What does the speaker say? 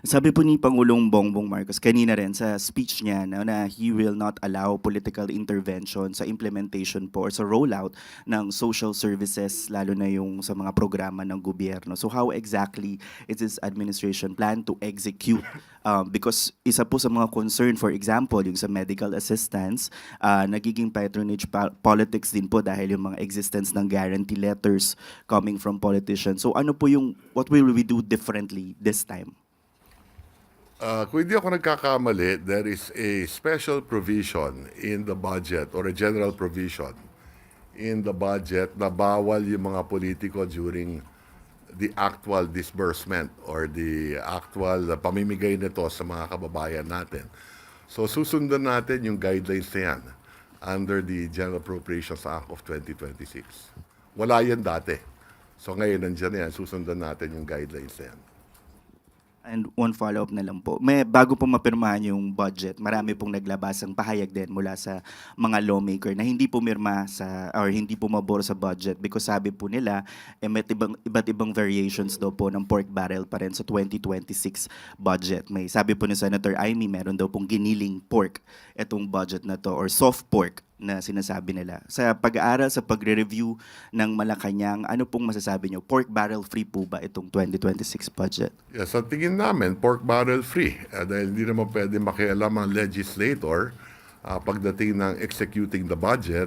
Sabi po ni Pangulong Bongbong Marcos kanina rin sa speech niya na he will not allow political intervention sa implementation po or sa rollout ng social services lalo na yung sa mga programa ng gobyerno. So how exactly is this administration plan to execute? Because isa po sa mga concern, for example, yung sa medical assistance, nagiging patronage politics din po dahil yung mga existence ng guarantee letters coming from politicians. So ano po yung, what will we do differently this time? Kung hindi ako nagkakamali, there is a special provision in the budget or a general provision in the budget na bawal yung mga politiko during the actual disbursement or the actual pamimigay nito sa mga kababayan natin. So susundan natin yung guidelines na yan under the General Appropriations Act of 2026. Wala yan dati. So ngayon nandiyan yan, susundan natin yung guidelines na yan. And one follow-up na lang po. Bago po mapirmahan yung budget, marami pong naglabas ang pahayag din mula sa mga lawmaker na hindi pumirma sa or hindi pumabor sa budget because sabi po nila iba't ibang variations daw po ng pork barrel pa rin sa 2026 budget. May sabi po ni Senator Amy, meron daw pong giniling pork itong budget na to or soft pork na sinasabi nila. Sa pag-aaral, sa pagre-review ng Malacanang, ano pong masasabi nyo? Pork barrel free po ba itong 2026 budget? Yes, sa tingin namin, pork barrel free. Dahil hindi naman pwede makialam ang legislator pagdating ng executing the budget